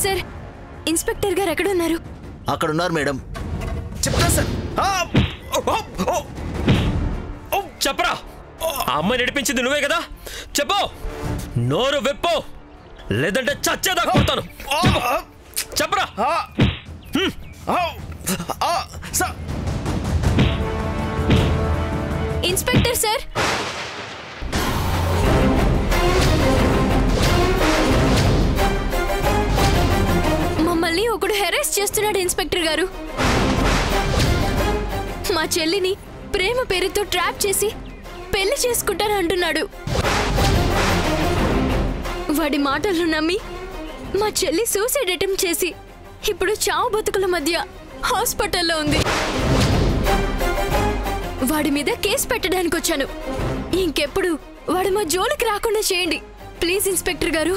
Sir, inspector గారు ఎక్కడ ఉన్నారు? అక్కడ ఉన్నారు మేడం. చెప్తా సార్. చెప్పరా, ఆ అమ్మాయి నడిపించింది నువ్వే కదా? చెప్పు, నోరు వెప్పు, లేదంటే చచ్చేదాకా కొడతాను. చెప్పరా. ఇన్స్పెక్టర్ సార్, మమ్మల్ని ఒకడు హెరాస్ చేస్తున్నాడు ఇన్స్పెక్టర్ గారు. మా చెల్లిని ప్రేమ పేరుతో ట్రాప్ చేసి పెళ్లి చేసుకుంటాను అంటున్నాడు. వాడి మాటలను నమ్మి మా చెల్లి సూసైడ్ అటెంప్ట్ చేసి ఇప్పుడు చావు బతుకుల మధ్య హాస్పిటల్లో ఉంది. వాడి మీద కేసు పెట్టడానికి వచ్చాను. ఇంకెప్పుడు వాడు మా జోలికి రాకుండా చేయండి ప్లీజ్ ఇన్స్పెక్టర్ గారు.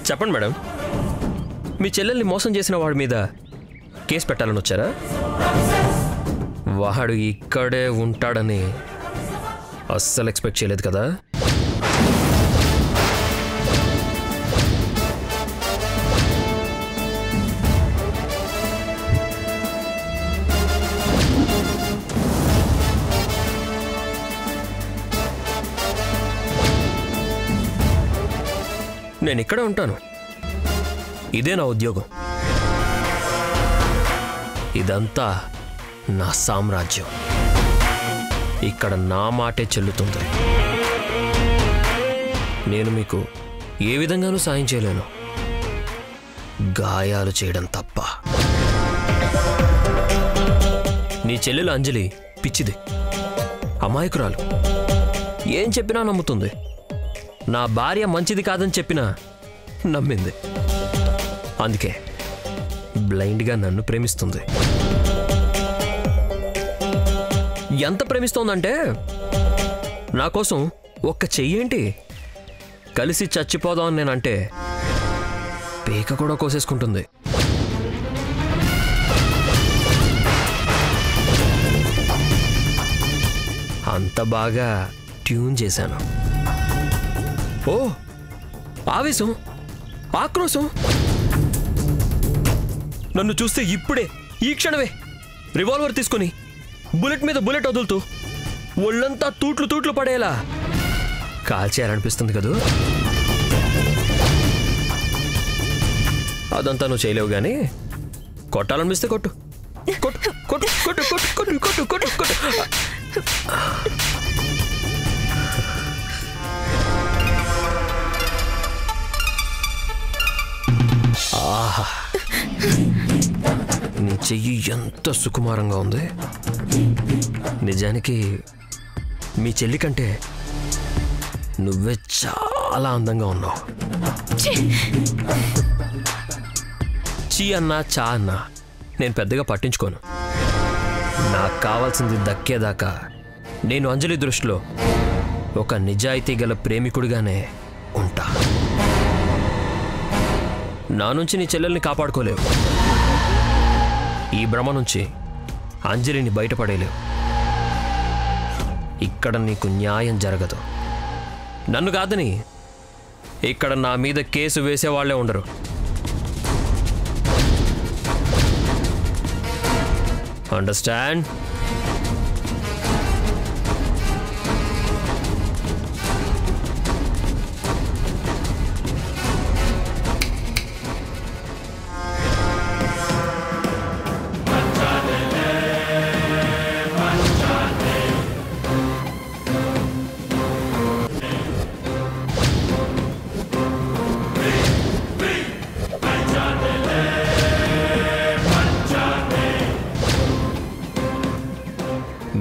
చెప్పండి మేడం, మీ చెల్లెల్ని మోసం చేసిన వాడి మీద కేసు పెట్టాలని వచ్చారా? వాడు ఇక్కడే ఉంటాడని అస్సలు ఎక్స్పెక్ట్ చేయలేదు కదా. నేను ఇక్కడే ఉంటాను. ఇదే నా ఉద్యోగం. ఇదంతా నా సామ్రాజ్యం. ఇక్కడ నా మాటే చెల్లుతుంది. నేను మీకు ఏ విధంగానూ సాయం చేయలేను, గాయాలు చేయడం తప్ప. నీ చెల్లెలు అంజలి పిచ్చిది, అమాయకురాలు. ఏం చెప్పినా నమ్ముతుంది. నా భార్య మంచిది కాదని చెప్పినా నమ్మింది. అందుకే బ్లైండ్గా నన్ను ప్రేమిస్తుంది. ఎంత ప్రేమిస్తోందంటే నా కోసం ఒక్క చెయ్యేంటి కలిసి చచ్చిపోదాం నేనంటే పీక కూడా కోసేసుకుంటుంది. అంత బాగా ట్యూన్ చేశాను. ఓ ఆవేశం, ఆక్రోశం. నన్ను చూస్తే ఇప్పుడే ఈ క్షణమే రివాల్వర్ తీసుకుని బుల్లెట్ మీద బుల్లెట్ వదులుతూ ఒళ్ళంతా తూట్లు తూట్లు పడేలా కాల్చేయాలనిపిస్తుంది కదూ. అదంతా నువ్వు చేయలేవు కానీ కొట్టాలనిపిస్తే కొట్టు కొట్టు కొట్టు కొట్టు కొట్టు కొట్టు కొట్టు కొట్టు కొట్టు. ఆహా, నీ చెయ్యి ఎంత సుకుమారంగా ఉంది. నిజానికి మీ చెల్లి కంటే నువ్వే చాలా అందంగా ఉన్నావు. చీ అన్నా చా అన్నా నేను పెద్దగా పట్టించుకోను. నాకు కావాల్సింది దక్కేదాకా నేను అంజలి దృష్టిలో ఒక నిజాయితీ గల ప్రేమికుడిగానే ఉంటా. నా నుంచి నీ చెల్లెల్ని కాపాడుకోలేవు. ఈ భ్రమ నుంచి అంజలిని బయటపడేలేవు. ఇక్కడ నీకు న్యాయం జరగదు. నన్ను కాదని ఇక్కడ నా మీద కేసు వేసేవాళ్లే ఉండరు. అండర్స్టాండ్?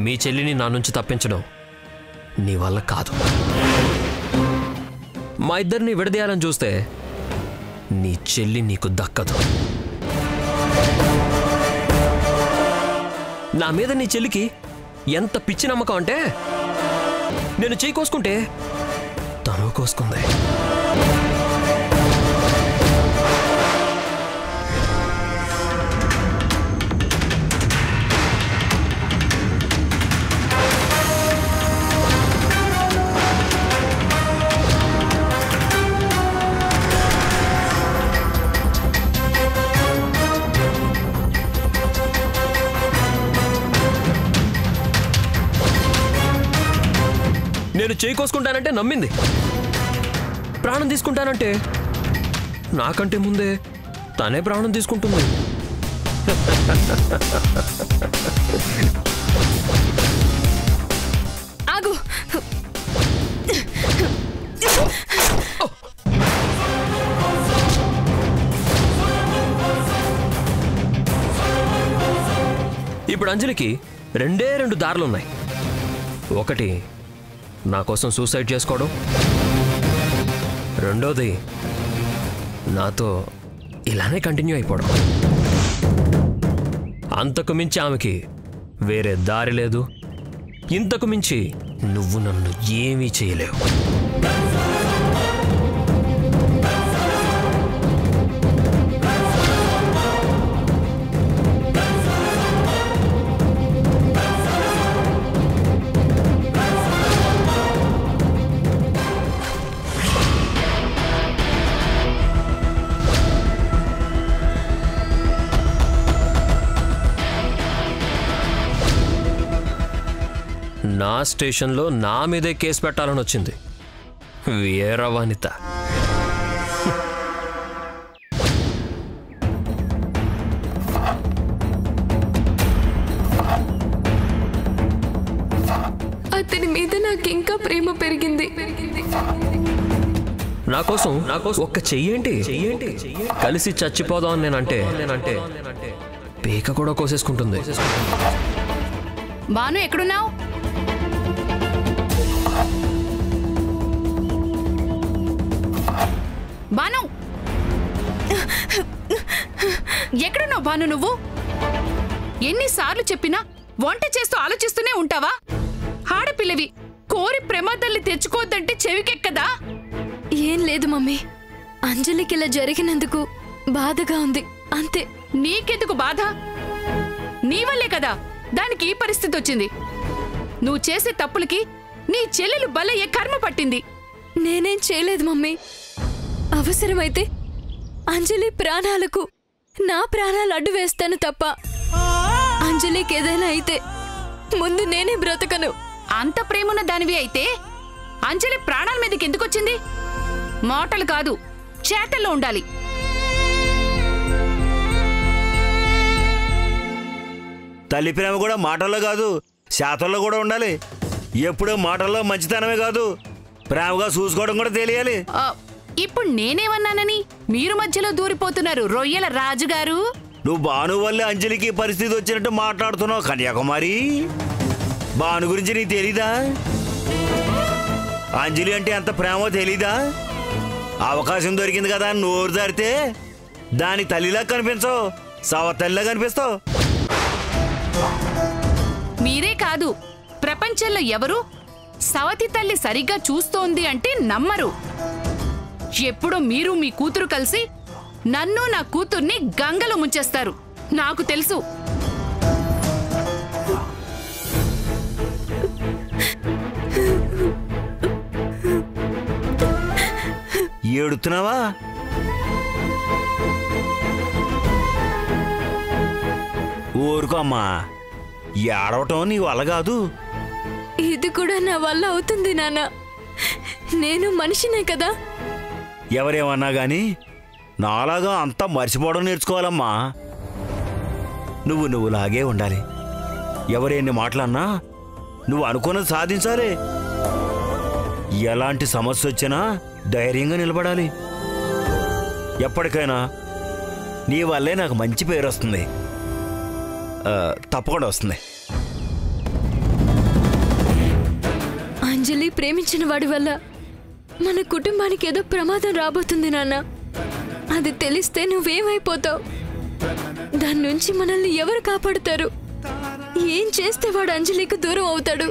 మీ చెల్లిని నా నుంచి తప్పించడం నీ వల్ల కాదు. మా ఇద్దరిని విడదీయాలని చూస్తే నీ చెల్లి నీకు దక్కదు. నా మీద నీ చెల్లికి ఎంత పిచ్చి నమ్మకం అంటే నేను చేయి కోసుకుంటే తను కోసుకుంది. నేను చేయి కోసుకుంటానంటే నమ్మింది, ప్రాణం తీసుకుంటానంటే నాకంటే ముందే తనే ప్రాణం తీసుకుంటుంది. ఆగు. ఇప్పుడు అంజలికి రెండే రెండు దారులున్నాయి. ఒకటి నా కోసం సూసైడ్ చేసుకోవడం, రెండోది నాతో ఇలానే కంటిన్యూ అయిపోవడం. అంతకు మించి ఆమెకి వేరే దారి లేదు. ఇంతకు మించి నువ్వు నన్ను ఏమీ చేయలేవు. నా స్టేషన్లో నా మీదే కేసు పెట్టాలని వచ్చింది వీరవనిత. అతని మీద నాకు ఇంకా ప్రేమ పెరిగింది. నా కోసం ఒక్క చెయ్యేంటి కలిసి చచ్చిపోదాం అని నేనంటే పీక కూడా కోసేసుకుంటుంది. బాను ఎక్కడున్నావు? బాను ఎక్కడున్నావు? బాను నువ్వు ఎన్నిసార్లు చెప్పినా వంట చేస్తూ ఆలోచిస్తూనే ఉంటావా? ఆడపిల్లవి కోరి ప్రమాదాల్ని తెచ్చుకోవద్దంటే చెవికెక్కదా? ఏం లేదు మమ్మీ, అంజలికి ఇలా జరిగినందుకు బాధగా ఉంది అంతే. నీకెందుకు బాధ? నీ వల్లే కదా దానికి ఈ పరిస్థితి వచ్చింది. నువ్వు చేసే తప్పులకి నీ చెల్లెలు బలయ్యే కర్మ పట్టింది. నేనేం చేయలేదు మమ్మీ. అవసరమైతే అంజలి ప్రాణాలకు నా ప్రాణాలు అడ్డు వేస్తాను తప్ప అంజలికి ఏదైనా అయితే ముందు నేనే బ్రతకను. అంత ప్రేమున్న దానివి అయితే అంజలి ప్రాణాల మీదకి ఎందుకొచ్చింది? మాటలు కాదు, చేతల్లో ఉండాలి. తల్లి ప్రేమ కూడా మాటల్లో కాదు, శాతంలో కూడా ఉండాలి. ఎప్పుడూ మాటల్లో మంచితనమే కాదు, ప్రేమగా చూసుకోవడం కూడా తెలియాలి. ఇప్పుడు నేనేమన్నానని మీరు మధ్యలో దూరిపోతున్నారు రొయ్యల రాజుగారు? నువ్వు భాను వల్లే అంజలికి పరిస్థితి వచ్చినట్టు మాట్లాడుతున్నావు కన్యాకుమారి. భాను గురించి నీకు తెలీదా? అంజలి అంటే ఎంత ప్రేమో తెలీదా? అవకాశం దొరికింది కదా అని నోరు దారితే దాని తల్లిలా కనిపించవు, సవ తల్లిలా కనిపిస్తావు. మీరే కాదు, ప్రపంచంలో ఎవరు సవతి తల్లి సరిగ్గా చూస్తోంది అంటే నమ్మరు. ఎప్పుడో మీరు మీ కూతురు కలిసి నన్ను నా కూతుర్ని గంగలో ముంచేస్తారు, నాకు తెలుసు. ఏడుతున్నావా? ఊరుకో అమ్మా, ఏడవటం నీ వల్ల కాదు. ఇది కూడా నా వల్ల అవుతుంది నాన్న. నేను మనిషినే కదా. ఎవరేమన్నా గాని నాలాగా అంతా మర్చిపోవడం నేర్చుకోవాలమ్మా. నువ్వులాగే ఉండాలి. ఎవరెన్ని మాటలన్నా నువ్వు అనుకున్నది సాధించాలి. ఎలాంటి సమస్య వచ్చినా ధైర్యంగా నిలబడాలి. ఎప్పటికైనా నీ వల్లే నాకు మంచి పేరు వస్తుంది, తప్పకుండా వస్తుంది. అంజలి ప్రేమించిన వాడి వల్ల మన కుటుంబానికి ఏదో ప్రమాదం రాబోతుంది నాన్న. అది తెలిస్తే నువ్వేమైపోతావు? దాని నుంచి మనల్ని ఎవరు కాపాడుతారు? ఏం చేస్తే వాడు అంజలికి దూరం అవుతాడు?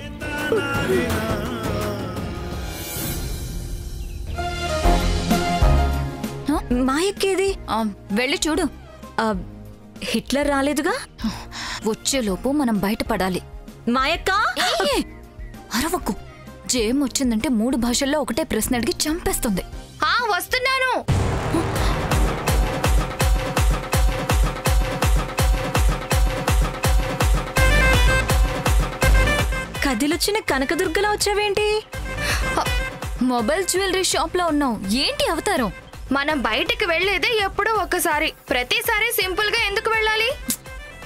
మాయక్కేది? వెళ్ళి చూడు. హిట్లర్ రాలేదుగా? వచ్చేలోపు మనం బయటపడాలి. మాయక్క అరవకు. జేమ్ వచ్చిందంటే 3 భాషల్లో ఒకటే ప్రశ్న అడిగి చంపేస్తుంది. వస్తున్నాను. కదిలొచ్చిన కనకదుర్గలా వచ్చావేంటి? మొబైల్ జ్యువెలరీ షాప్ లో ఉన్నావు. ఏంటి అవతారం? మనం బయటికి వెళ్లేదే ఎప్పుడో ఒకసారి. ప్రతిసారి సింపుల్ గా ఎందుకు వెళ్ళాలి?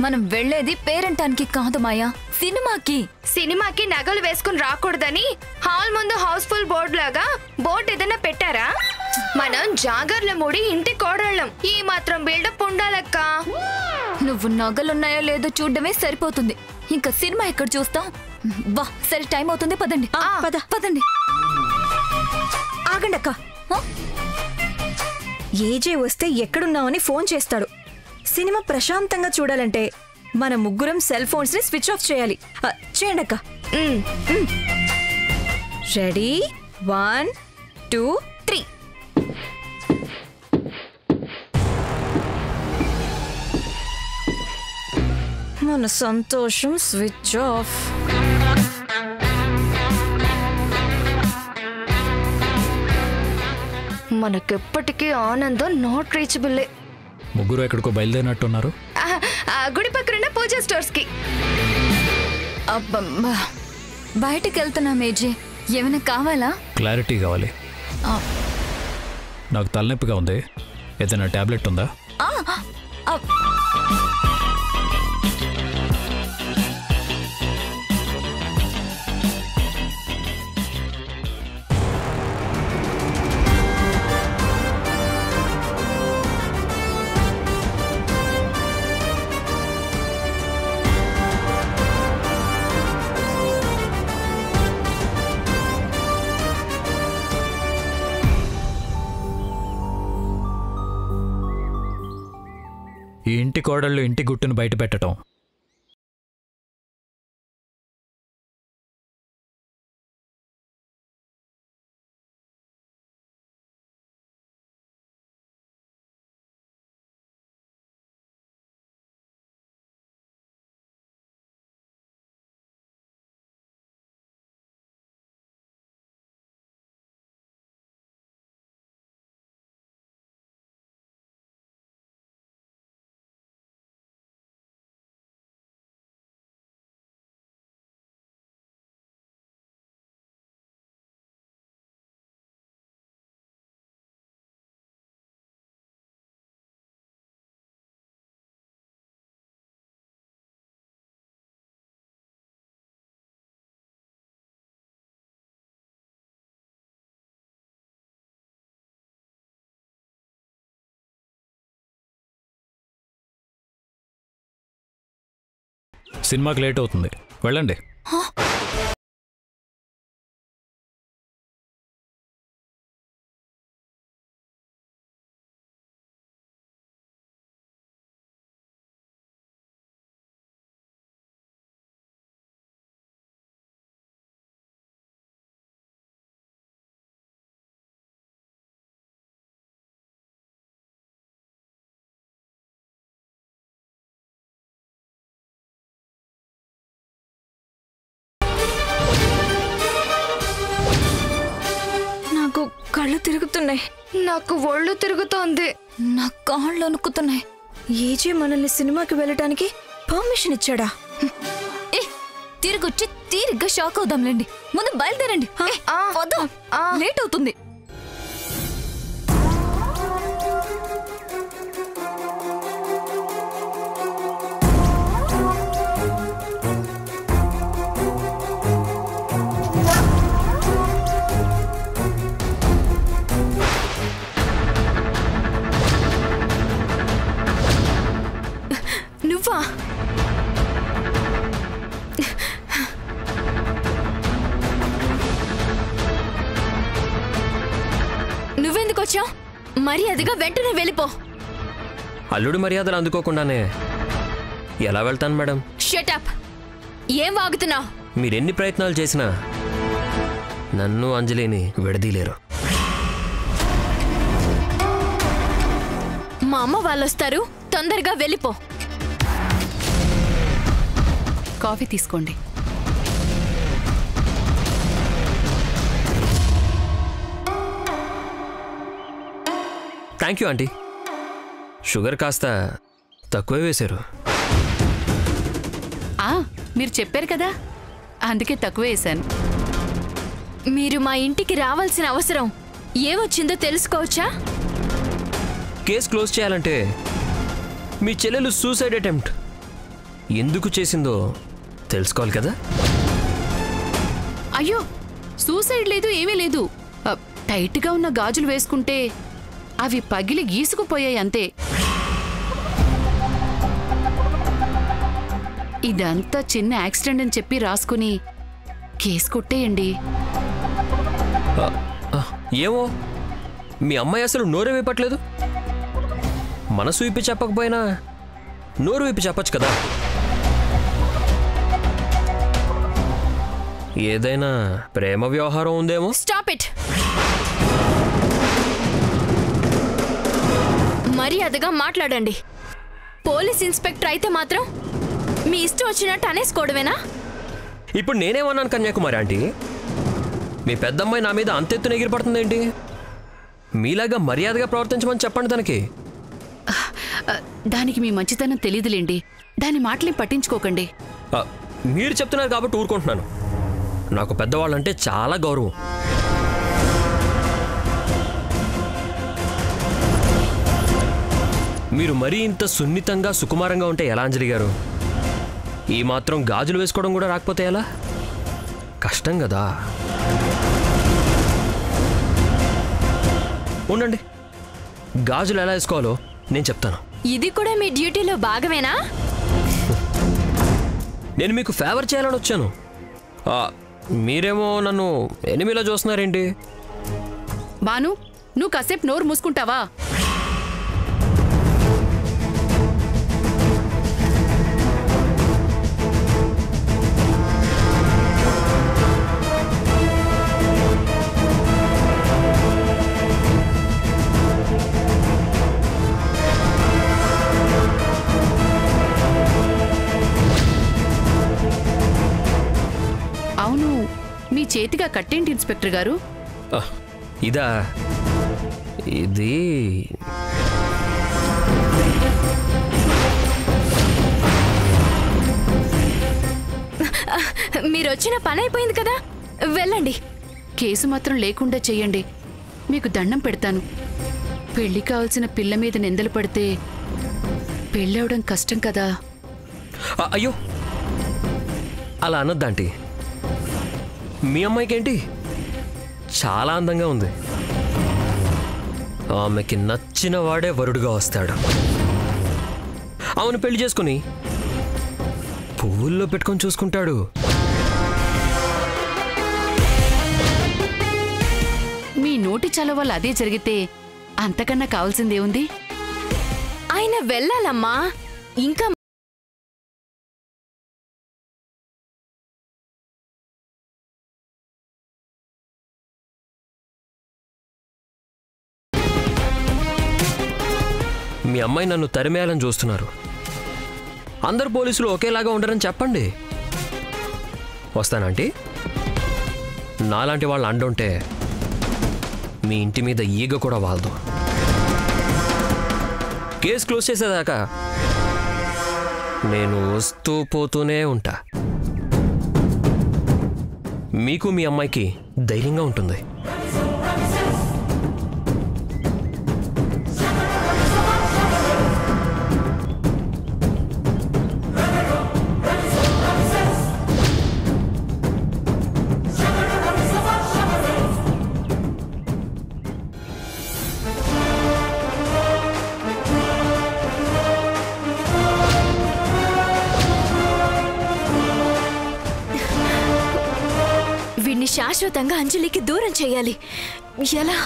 మనం వెళ్లేది పేరంటానికి కాదు మాయా, సినిమాకి. సినిమాకి నగలు వేసుకుని రాకూడదని హాల్ ముందు హౌస్ఫుల్ బోర్డు లాగా బోర్డు ఏదైనా పెట్టారా? మనం జాగర్ల ముడి ఇంటి కోడళ్ళం. ఈ మాత్రం బిల్డప్ ఉండాలక్క. నువ్వు నగలున్నాయో లేదో చూడడమే సరిపోతుంది. ఇంకా సినిమా ఎక్కడ చూస్తాం? వా, సరే టైం అవుతుంది, పదండి. పదండి. ఆగండక్క. ఏజే వస్తే ఎక్కడున్నావని ఫోన్ చేస్తాడు. సినిమా ప్రశాంతంగా చూడాలంటే మన ముగ్గురం సెల్ ఫోన్స్ ని స్విచ్ ఆఫ్ చేయాలి. చేయండి అక్క. రెడీ? 1 2 3. మన సంతోషం స్విచ్ ఆఫ్. మనకెప్పటికీ ఆనందం నాట్ రీచబుల్లే. ముగ్గురు ఎక్కడికో బయలుదేరినట్టున్నారు. గుడి పక్కన పూజా స్టోర్స్ కి. అబ్బమ్మా, బయటికి వెళ్తున్నాం ఏజే. ఏమైనా కావాలా? క్లారిటీ కావాలి. నాకు తలనొప్పిగా ఉంది. ఏదైనా టాబ్లెట్ ఉందా? ఈ ఇంటి కోడళ్ళు ఇంటి గుట్టును బయట పెట్టడం సినిమాకి లేట్ అవుతుంది, వెళ్ళండి. నాకు కళ్ళు తిరుగుతున్నాయి. నాకు ఒళ్ళు తిరుగుతోంది. నా కాళ్ళు వణుకుతున్నాయి. ఏజే మనల్ని సినిమాకి వెళ్ళటానికి పర్మిషన్ ఇచ్చాడా? తిరిగొచ్చి తీరిగ్గా షాక్ అవుదాంలేండి. ముందు బయలుదేరండి. లేట్ అవుతుంది. నువ్వా? నువ్వెందుకు వచ్చావు? మర్యాదగా వెంటనే వెళ్ళిపో. అల్లుడి మర్యాదలు అందుకోకుండానే ఎలా వెళ్తాను మేడం? షటప్! ఏం వాగుతున్నావు? మీరెన్ని ప్రయత్నాలు చేసినా నన్ను అంజలిని విడదీలేరు. మా అమ్మ వాళ్ళొస్తారు, తొందరగా వెళ్ళిపో. కాఫీ తీసుకోండి. Thank you aunty. షుగర్ కాస్త తక్కువే వేశారు. మీరు చెప్పారు కదా, అందుకే తక్కువ వేశాను. మీరు మా ఇంటికి రావాల్సిన అవసరం ఏమొచ్చిందో తెలుసుకోవచ్చా? కేసు క్లోజ్ చేయాలంటే మీ చెల్లెలు సూసైడ్ అటెంప్ట్ ఎందుకు చేసిందో తెలుసుకోవాలి కదా. అయ్యో, సూసైడ్ లేదు, ఏమీ లేదు. టైట్గా ఉన్న గాజులు వేసుకుంటే అవి పగిలి గీసుకుపోయాయి అంతే. ఇదంతా చిన్న యాక్సిడెంట్ అని చెప్పి రాసుకుని కేసు కొట్టేయండి. ఏమో, మీ అమ్మాయి అసలు నోరు విప్పట్లేదు. మనసు విప్పి చెప్పకపోయినా నోరు విప్పి చెప్పచ్చు కదా. ఏదైనా ప్రేమ వ్యవహారం ఉందేమో. Stop it! మర్యాదగా మాట్లాడండి. పోలీస్ ఇన్స్పెక్టర్ అయితే మాత్రం మీ ఇష్టం వచ్చినట్టు అనేసుకోవడమేనా? ఇప్పుడు నేనేమన్నాను కన్యాకుమారి ఆంటీ? మీ పెద్దమ్మాయి నా మీద అంతెత్తున ఎగిరిపడుతుందేంటి? మీలాగా మర్యాదగా ప్రవర్తించమని చెప్పండి తనకి. దానికి మీ మంచితనం తెలీదులేండి. దాని మాటలేం పట్టించుకోకండి. మీరు చెప్తున్నారు కాబట్టి ఊరుకుంటున్నాను. నాకు పెద్దవాళ్ళంటే చాలా గౌరవం. మీరు మరీ ఇంత సున్నితంగా సుకుమారంగా ఉంటే ఎలా అంజలి గారు? ఈ మాత్రం గాజులు వేసుకోవడం కూడా రాకపోతే ఎలా? కష్టం కదా. ఉండండి, గాజులు ఎలా వేసుకోవాలో నేను చెప్తాను. ఇది కూడా మీ డ్యూటీలో భాగమేనా? నేను మీకు ఫేవర్ చేయాలని వచ్చాను. మీరేమో నన్ను ఎనిమిలా చూస్తున్నారేంటి? బాను, నువ్వు కాసేపు నోరు మూసుకుంటావా? అవును, మీ చేతిగా కట్టేంటి ఇన్స్పెక్టర్ గారు? ఇదా? ఇది మీరొచ్చిన పని అయిపోయింది కదా, వెళ్ళండి. కేసు మాత్రం లేకుండా చెయ్యండి. మీకు దండం పెడతాను. పెళ్లి కావాల్సిన పిల్ల మీద నిందలు పడితే పెళ్ళవడం కష్టం కదా. అయ్యో, అలా అనొద్దాంటీ. మీ అమ్మాయికేంటి చాలా అందంగా ఉంది. ఆమెకి నచ్చిన వాడే వరుడుగా వస్తాడు. ఆమెను పెళ్లి చేసుకుని పువ్వుల్లో పెట్టుకొని చూసుకుంటాడు. మీ నోటి చల వల్ల అదే జరిగితే అంతకన్నా కావాల్సిందేముంది? ఆయన వెళ్ళాలమ్మా. ఇంకా మీ అమ్మాయి నన్ను తరిమేయాలని చూస్తున్నారు. అందరు పోలీసులు ఒకేలాగా ఉండరని చెప్పండి. వస్తానంటీ. నాలాంటి వాళ్ళు అండుంటే మీ ఇంటి మీద ఈగ కూడా వాలదు. కేసు క్లోజ్ చేసేదాకా నేను వస్తూ పోతూనే ఉంటా. మీకు మీ అమ్మాయికి ధైర్యంగా ఉంటుంది. శాశ్వతంగా అంజలికి దూరం చేయాలి. ఎలా?